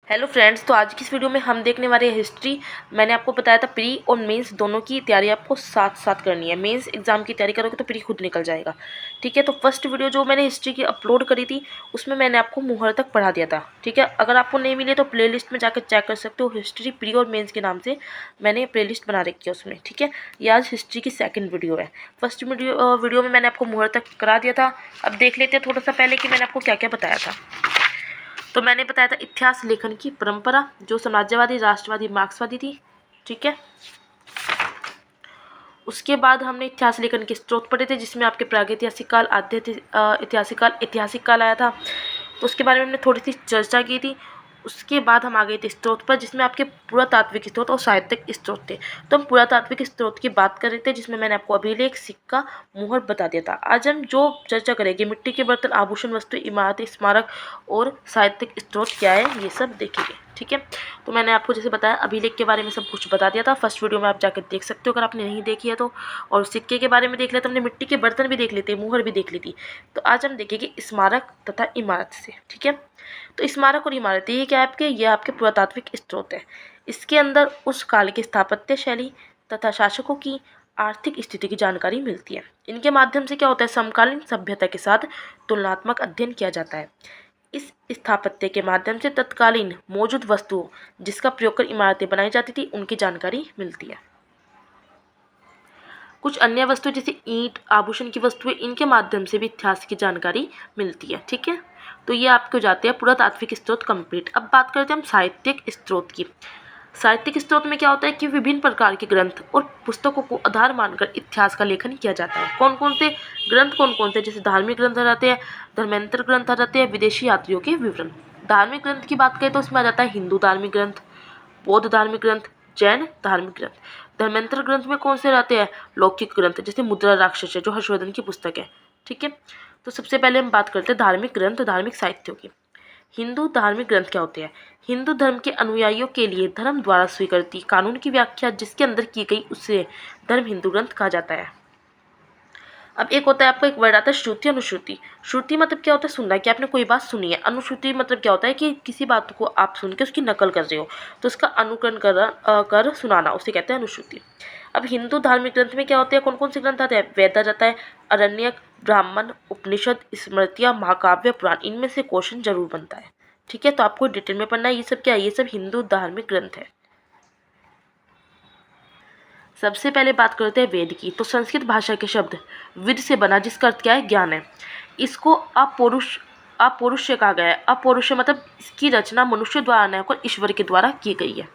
Hello friends, तो आज की इस वीडियो में हम देखने वाले हैं हिस्ट्री। मैंने आपको बताया था प्री और मेंस दोनों की तैयारी आपको साथ साथ करनी है। मेंस एग्जाम की तैयारी करोगे तो प्री खुद निकल जाएगा। ठीक है, तो फर्स्ट वीडियो जो मैंने हिस्ट्री की अपलोड करी थी उसमें मैंने आपको मुहर तक पढ़ा दिया था। ठीक है, अगर आपको नहीं मिले तो प्ले लिस्ट में जाकर चेक कर सकते हो। हिस्ट्री प्री और मेन्स के नाम से मैंने प्ले लिस्ट बना रखी है उसमें। ठीक है, ये आज हिस्ट्री की सेकेंड वीडियो है। फर्स्ट वीडियो में मैंने आपको मुहर तक करा दिया था। अब देख लेते हैं थोड़ा सा पहले कि मैंने आपको क्या क्या बताया था। तो मैंने बताया था इतिहास लेखन की परंपरा जो साम्राज्यवादी, राष्ट्रवादी, मार्क्सवादी थी। ठीक है, उसके बाद हमने इतिहास लेखन के स्रोत पढ़े थे जिसमें आपके प्रागैतिहासिक काल, आद्य ऐतिहासिक काल आया था। तो उसके बारे में हमने थोड़ी सी चर्चा की थी। उसके बाद हम आ गए थे स्रोत पर जिसमें आपके पुरातात्विक स्रोत और साहित्यिक स्रोत थे। तो हम पुरातात्विक स्रोत की बात कर रहे थे जिसमें मैंने आपको अभिलेख, सिक्का, मुहर बता दिया था। आज हम जो चर्चा करेंगे मिट्टी के बर्तन, आभूषण वस्तु, इमारतें, स्मारक और साहित्यिक स्रोत क्या है ये सब देखेंगे। ठीक है, तो मैंने आपको जैसे बताया अभिलेख के बारे में सब कुछ बता दिया था। फर्स्ट वीडियो में आप जाकर देख सकते हो अगर आपने नहीं देखी है तो। और सिक्के के बारे में देख लिया तो हमने मिट्टी के बर्तन भी देख लेते, मुहर भी देख ली थी। तो आज हम देखेंगे स्मारक तथा इमारत से। ठीक है, तो स्मारक और इमारतें ये क्या है आपके, ये आपके पुरातात्विक स्रोत है। इसके अंदर उस काल की स्थापत्य शैली तथा शासकों की आर्थिक स्थिति की जानकारी मिलती है। इनके माध्यम से क्या होता है, समकालीन सभ्यता के साथ तुलनात्मक अध्ययन किया जाता है। इस स्थापत्य के माध्यम से तत्कालीन मौजूद वस्तुओं जिसका प्रयोग कर इमारतें बनाई जाती थी उनकी जानकारी मिलती है। कुछ अन्य वस्तुएं जैसे ईंट, आभूषण की वस्तुएं, इनके माध्यम से भी इतिहास की जानकारी मिलती है। ठीक है, तो ये आपके हो जाते हैं पुरातात्विक स्रोत कंप्लीट। अब बात करते हैं हम साहित्यिक स्रोत की। साहित्यिक स्रोत में क्या होता है कि विभिन्न प्रकार के ग्रंथ और पुस्तकों को आधार मानकर इतिहास का लेखन किया जाता है। कौन कौन से ग्रंथ, कौन कौन से, जैसे धार्मिक ग्रंथ आ जाते हैं, धर्मांतर ग्रंथ आ जाते हैं, विदेशी यात्रियों के विवरण। धार्मिक ग्रंथ की बात करें तो उसमें आ जाता है हिंदू धार्मिक ग्रंथ, बौद्ध धार्मिक ग्रंथ, जैन धार्मिक ग्रंथ। धर्मांतर ग्रंथ में कौन से रहते हैं, लौकिक ग्रंथ, जैसे मुद्रा राक्षस है जो हर्षवर्धन की पुस्तक है। ठीक है, तो सबसे पहले हम बात करते हैं धार्मिक ग्रंथ, धार्मिक साहित्यों की। हिंदू धार्मिक ग्रंथ क्या होते हैं, हिंदू धर्म के अनुयायियों के लिए धर्म द्वारा स्वीकृति कानून की व्याख्या जिसके अंदर की गई उसे धर्म हिंदू ग्रंथ कहा जाता है। अब एक होता है आपका, एक वर्ड आता है श्रुति, अनुश्रुति। श्रुति मतलब क्या होता है, सुनना, कि आपने कोई बात सुनी है। अनुश्रुति मतलब क्या होता है कि किसी बात को आप सुन के उसकी नकल कर रहे हो तो उसका अनुकरण कर सुनाना, उसे कहते हैं अनुश्रुति। अब हिंदू धार्मिक ग्रंथ में क्या होते हैं, कौन कौन से ग्रंथ आते हैं, वेद आ जाता है, अरण्यक, ब्राह्मण, उपनिषद, स्मृतियाँ, महाकाव्य, पुराण, इनमें से क्वेश्चन जरूर बनता है। ठीक है, तो आपको डिटेल में पढ़ना है। ये सब क्या है, ये सब हिंदू धार्मिक ग्रंथ है। सबसे पहले बात करते हैं वेद की। तो संस्कृत भाषा के शब्द विद से बना जिसका अर्थ क्या है, ज्ञान है। इसको अपौरुष कहा गया है। अपौरुष मतलब इसकी रचना मनुष्य द्वारा न होकर ईश्वर के द्वारा की गई है।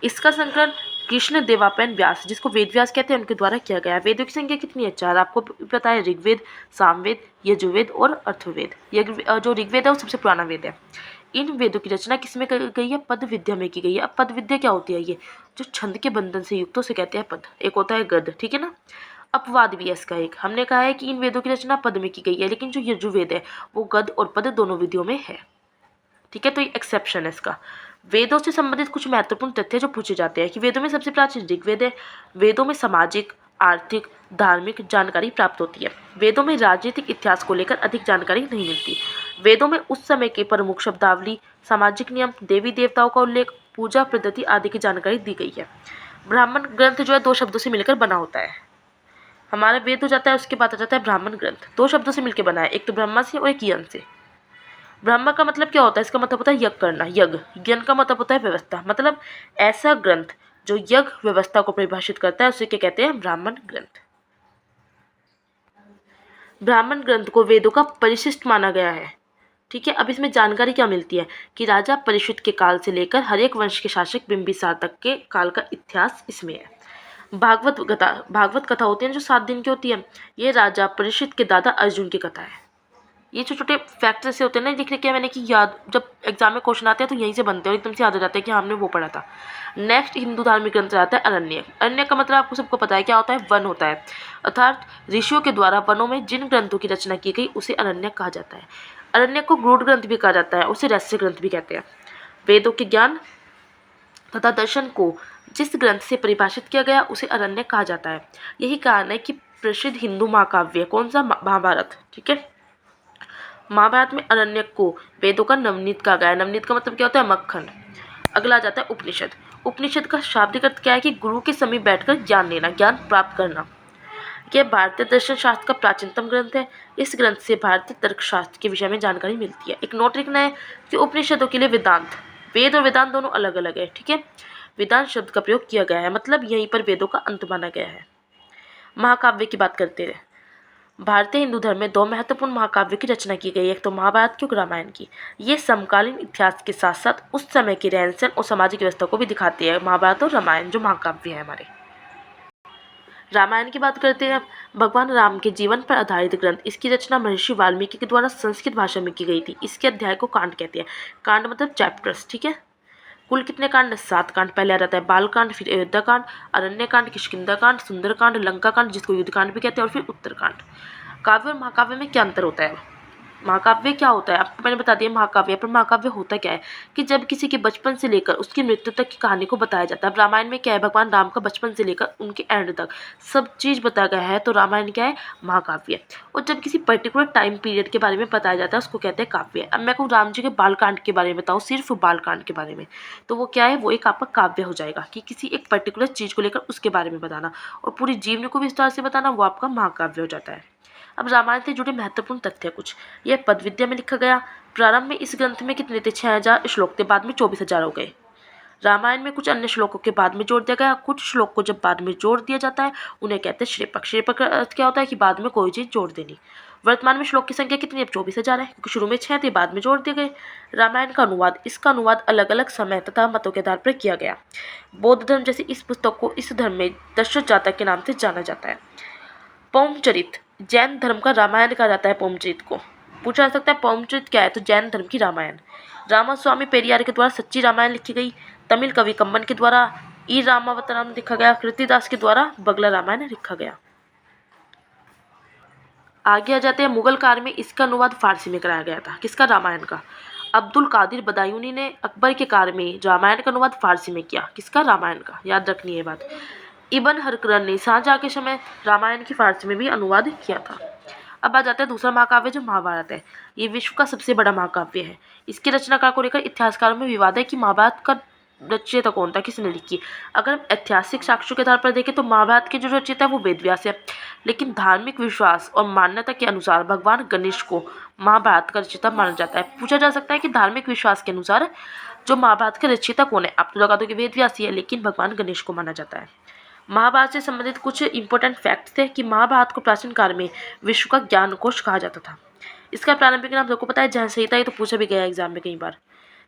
इसका संकलन कृष्ण देवापैन व्यास, जिसको वेद व्यास कहते हैं, उनके द्वारा किया गया है। वेदों की संख्या कितनी है, 4। आपको पता है, ऋग्वेद, सामवेद, यजुर्वेद और अथर्ववेद। जो ऋग्वेद है वो सबसे पुराना वेद है। इन वेदों की रचना किसमें की गई है, पद विद्या में की गई है। अब पद विद्या क्या होती है, ये जो छंद के बंधन से युक्त उसे कहते हैं पद। एक होता है गद्य। ठीक है ना, अपवाद भी है इसका एक। हमने कहा है कि इन वेदों की रचना पद में की गई है, लेकिन जो यजुर्वेद है वो गद्य और पद दोनों विधियों में है। ठीक है, तो ये एक्सेप्शन है इसका। वेदों से संबंधित कुछ महत्वपूर्ण तथ्य जो पूछे जाते हैं कि वेदों में सबसे प्राचीन ऋग्वेद है। वेदों में सामाजिक, आर्थिक, धार्मिक जानकारी प्राप्त होती है। वेदों में राजनीतिक इतिहास को लेकर अधिक जानकारी नहीं मिलती। वेदों में उस समय के प्रमुख शब्दावली, सामाजिक नियम, देवी देवताओं का उल्लेख, पूजा पद्धति आदि की जानकारी दी गई है। ब्राह्मण ग्रंथ जो है 2 शब्दों से मिलकर बना होता है। हमारा वेद हो जाता है, उसके बाद आ जाता है ब्राह्मण ग्रंथ। 2 शब्दों से मिलकर बना है, एक तो ब्रह्मा से और एक यज्ञ से। ब्रह्म का मतलब क्या होता है, इसका मतलब होता है यज्ञ करना, यज्ञ। ज्ञान का मतलब होता है व्यवस्था, मतलब ऐसा ग्रंथ जो यज्ञ व्यवस्था को परिभाषित करता है उसे क्या कहते हैं, ब्राह्मण ग्रंथ। ब्राह्मण ग्रंथ को वेदों का परिशिष्ट माना गया है। ठीक है, अब इसमें जानकारी क्या मिलती है कि राजा परीक्षित के काल से लेकर हर एक वंश के शासक बिंबिसार तक के काल का इतिहास इसमें है। भागवत कथा होती है जो 7 दिन की होती है। ये राजा परीक्षित के दादा अर्जुन की कथा है। ये छोटे छोटे फैक्ट ऐसे होते हैं ना, लिख रखे मैंने कि याद, जब एग्जाम में क्वेश्चन आते हैं तो यहीं से बनते हैं और एकदम से याद हो जाता है कि हमने वो पढ़ा था। नेक्स्ट हिंदू धार्मिक ग्रंथ आता है अरण्य। अरण्य का मतलब आपको सबको पता है क्या होता है, वन होता है, अर्थात ऋषियों के द्वारा वनों में जिन ग्रंथों की रचना की गई उसे अरण्य कहा जाता है। अरण्य को गूढ़ ग्रंथ भी कहा जाता है, उसे रहस्य ग्रंथ भी कहते हैं। वेदों के ज्ञान तथा दर्शन को जिस ग्रंथ से परिभाषित किया गया उसे अरण्य कहा जाता है। यही कारण है कि प्रसिद्ध हिंदू महाकाव्य कौन सा, महाभारत। ठीक है, महाभारत में अरण्यक को वेदों का नवनीत कहा गया है। नवनीत का मतलब क्या होता है? मक्खन। अगला आ जाता है उपनिषद। उपनिषद का शाब्दिक अर्थ क्या है? कि गुरु के समीप बैठकर ज्ञान लेना, ज्ञान प्राप्त करना। यह भारतीय दर्शन शास्त्र का प्राचीनतम ग्रंथ है। इस ग्रंथ से भारतीय तर्कशास्त्र के विषय में जानकारी मिलती है। एक नोट लिखना है कि उपनिषदों के लिए वेदांत, वेद और वेदांत दोनों अलग अलग है। ठीक है, वेदांत शब्द का प्रयोग किया गया है, मतलब यहीं पर वेदों का अंत माना गया है। महाकाव्य की बात करते हैं। भारतीय हिंदू धर्म में दो महत्वपूर्ण महाकाव्य की रचना की गई है, एक तो महाभारत की और रामायण की। ये समकालीन इतिहास के साथ साथ उस समय की रहन सहन और सामाजिक व्यवस्था को भी दिखाती है, महाभारत और रामायण जो महाकाव्य है हमारे। रामायण की बात करते हैं। भगवान राम के जीवन पर आधारित ग्रंथ। इसकी रचना महर्षि वाल्मीकि के द्वारा संस्कृत भाषा में की गई थी। इसके अध्याय को कांड कहते हैं। कांड मतलब चैप्टर्स। ठीक है, कुल कितने कांड? 7 कांड। पहले आ जाता है बाल कांड, फिर अयोध्या कांड, अरण्य कांड, किष्किंधा कांड, सुंदर कांड, लंका कांड जिसको युद्ध कांड भी कहते हैं, और फिर उत्तर कांड। काव्य और महाकाव्य में क्या अंतर होता है? महाकाव्य क्या होता है आपको मैंने बता दिया। महाकाव्य पर महाकाव्य होता क्या है कि जब किसी के बचपन से लेकर उसकी मृत्यु तक की कहानी को बताया जाता है। रामायण में क्या है? भगवान राम का बचपन से लेकर उनके एंड तक सब चीज़ बताया गया है, तो रामायण क्या है? महाकाव्य। और जब किसी पर्टिकुलर टाइम पीरियड के बारे में बताया जाता है उसको कहते हैं काव्य। अब मैं कहूँ राम जी के बालकांड के बारे में बताऊँ, सिर्फ बालकांड के बारे में, तो वो क्या है? वो एक आपका काव्य हो जाएगा कि किसी एक पर्टिकुलर चीज़ को लेकर उसके बारे में बताना, और पूरी जीवनी को विस्तार से बताना, वो आपका महाकाव्य हो जाता है। अब रामायण से जुड़े महत्वपूर्ण तथ्य कुछ। यह पद विद्या में लिखा गया। प्रारंभ में इस ग्रंथ में कितने थे? 6000 श्लोक थे, बाद में 24,000 हो गए। रामायण में कुछ अन्य श्लोकों के बाद में जोड़ दिया गया। कुछ श्लोक को जब बाद में जोड़ दिया जाता है उन्हें कहते हैं श्रेपक। श्रेपक का अर्थ क्या होता है? कि बाद में कोई चीज़ जोड़ देनी। वर्तमान में श्लोक की संख्या कितनी है? 24,000 है, क्योंकि शुरू में 6 थे, बाद में जोड़ दिए गए। रामायण का अनुवाद। इसका अनुवाद अलग अलग समय तथा मतों के आधार पर किया गया। बौद्ध धर्म जैसे इस पुस्तक को इस धर्म में दशरथ जातक के नाम से जाना जाता है। पौमचरित। जैन धर्म का रामायण कहा जाता है पौमचरित को। पूछा जा सकता है पौमचरित क्या है? तो जैन धर्म की रामायण। रामास्वामी पेरियार के द्वारा सच्ची रामायण लिखी गई। तमिल कवि कम्बन के द्वारा ई रामावतारम लिखा गया। कृतिदास के द्वारा बगला रामायण लिखा गया। आगे आ जाते हैं मुगल काल में इसका अनुवाद फारसी में कराया गया था। किसका? रामायण का। अब्दुल कादिर बदायूनी ने अकबर के काल में रामायण का अनुवाद फारसी में किया। किसका? रामायण का। याद रखनी है बात। इब्न हरकरन ने शाहजहाँ के समय रामायण की फारसी में भी अनुवाद किया था। अब आ जाता है दूसरा महाकाव्य जो महाभारत है। ये विश्व का सबसे बड़ा महाकाव्य है। इसके रचनाकार को लेकर इतिहासकारों में विवाद है कि महाभारत का रचयिता कौन था, किसने लिखी। अगर हम ऐतिहासिक साक्ष्यों के आधार पर देखें तो महाभारत के जो रचयिता है वो वेदव्यास है, लेकिन धार्मिक विश्वास और मान्यता के अनुसार भगवान गणेश को महाभारत का रचयिता माना जाता है। पूछा जा सकता है कि धार्मिक विश्वास के अनुसार जो महाभारत का रचयिता कौन है? आप तो लगा दो कि वेदव्यास ही है, लेकिन भगवान गणेश को माना जाता है। महाभारत से संबंधित कुछ इंपॉर्टेंट फैक्ट्स थे कि महाभारत को प्राचीन काल में विश्व का ज्ञान कोश कहा जाता था। इसका प्रारंभिक नाम सबको पता है, जहाँ संहिता। ये तो पूछा भी गया एग्जाम में कई बार।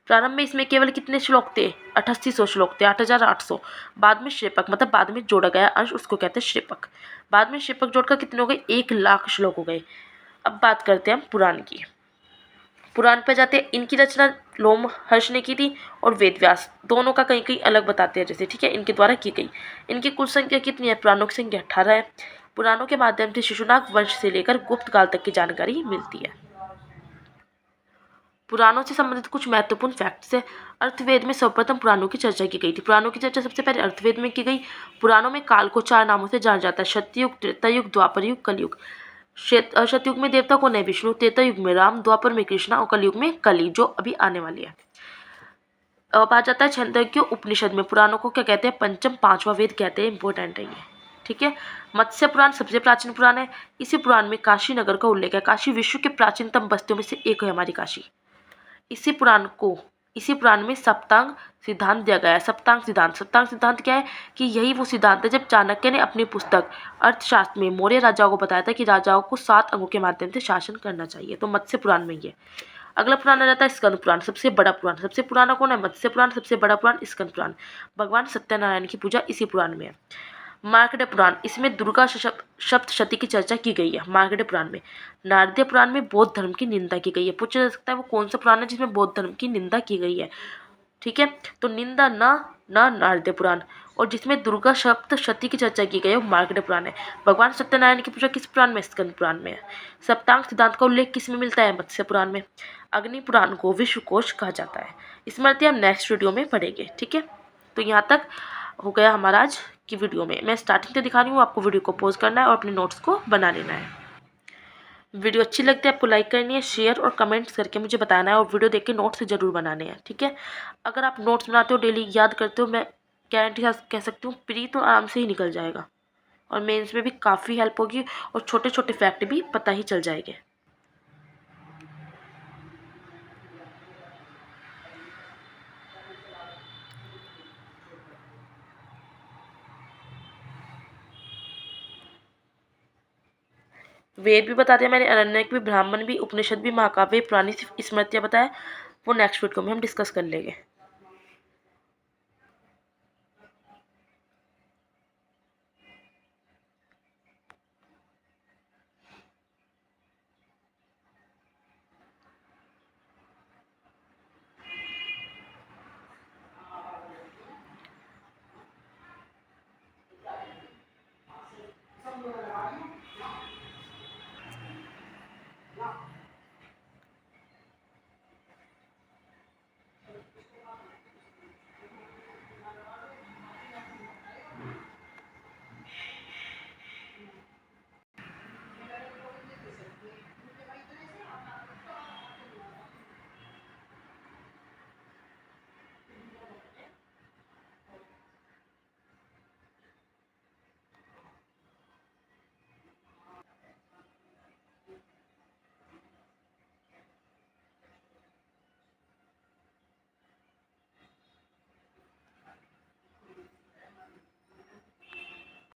प्रारंभ में इसमें केवल कितने श्लोक थे? 8800 श्लोक थे, 8800। बाद में श्रेपक मतलब बाद में जोड़ा गया अंश, उसको कहते हैं श्रेपक। बाद में श्रेपक जोड़कर कितने हो गए? 1,00,000 श्लोक हो गए। अब बात करते हैं हम पुराण की। पुराण पे जाते हैं। इनकी रचना लोमहर्ष ने की थी और वेदव्यास, दोनों का कहीं कहीं अलग बताते हैं जैसे। ठीक है, इनके द्वारा की गई। इनकी कुल संख्या कितनी है? पुराणों की संख्या 18 है। पुराणों के माध्यम से शिशुनाग वंश से लेकर गुप्त काल तक की जानकारी मिलती है। पुराणों से संबंधित कुछ महत्वपूर्ण फैक्ट्स है। अर्थवेद में सर्वप्रथम पुराणों की चर्चा की गई थी। पुराणों की चर्चा सबसे पहले अर्थवेद में की गई। पुराणों में काल को 4 नामों से जाना जाता है: सत्ययुग, त्रेतायुग, द्वापर युग, कलयुग। सतयुग में देवता कौन है? विष्णु। त्रेता युग में राम, द्वापर में कृष्णा और कलयुग में कली जो अभी आने वाली है। अब आ जाता है छंदोग्य उपनिषद में। पुराणों को क्या कहते हैं? पंचम, 5वां वेद कहते हैं। इंपॉर्टेंट है ये। ठीक है, मत्स्य पुराण सबसे प्राचीन पुराण है। इसी पुराण में काशी नगर का उल्लेख है। काशी विश्व के प्राचीनतम बस्तियों में से एक है हमारी काशी। इसी पुराण में सप्तांग सिद्धांत दिया गया है। सप्तांग सिद्धांत क्या है? कि यही वो सिद्धांत है जब चाणक्य ने अपनी पुस्तक अर्थशास्त्र में मौर्य राजाओं को बताया था कि राजाओं को 7 अंगों के माध्यम से शासन करना चाहिए। तो मत्स्य पुराण में ये। अगला पुराण आ जाता है स्कंद पुराण, सबसे बड़ा पुराण। सबसे पुराना कौन है? मत्स्य पुराण। सबसे बड़ा पुराण स्कंद पुराण। भगवान सत्यनारायण की पूजा इसी पुराण में है। मार्कंडेय पुराण, इसमें दुर्गा सप्तशती की चर्चा की गई है। मार्कंडेय पुराण में। नारदीय पुराण में बौद्ध धर्म की निंदा की गई है। पूछा जा सकता है वो कौन सा पुराण है जिसमें बौद्ध धर्म की निंदा की गई है। ठीक है, तो निंदा न नारदीय पुराण, और जिसमें दुर्गा सप्तशती की चर्चा की गई है वो मार्कंडेय पुराण है। भगवान सत्यनारायण की पूजा किस पुराण में? स्कंद पुराण में है। सप्तांग सिद्धांत का उल्लेख किस में मिलता है? मत्स्य पुराण में। अग्नि पुराण को विश्वकोश कहा जाता है। स्मृति हम नेक्स्ट वीडियो में पढ़ेंगे। ठीक है, तो यहाँ तक हो गया हमारा आज की वीडियो में। मैं स्टार्टिंग से दिखा रही हूँ, आपको वीडियो को पॉज करना है और अपने नोट्स को बना लेना है। वीडियो अच्छी लगती है आपको लाइक करनी है, शेयर और कमेंट्स करके मुझे बताना है, और वीडियो देख के नोट्स ज़रूर बनाने हैं, ठीक है। अगर आप नोट्स बनाते हो, डेली याद करते हो, मैं गारंटी के साथ कह सकती हूँ प्री तो आराम से ही निकल जाएगा, और मेंस में भी काफ़ी हेल्प होगी, और छोटे छोटे फैक्ट भी पता ही चल जाएंगे। वेद भी बता दिया मैंने, अरण्यक भी, ब्राह्मण भी, उपनिषद भी, महाकाव्य, पुरानी स्मृतियाँ बताया, वो नेक्स्ट वीडियो में हम डिस्कस कर लेंगे।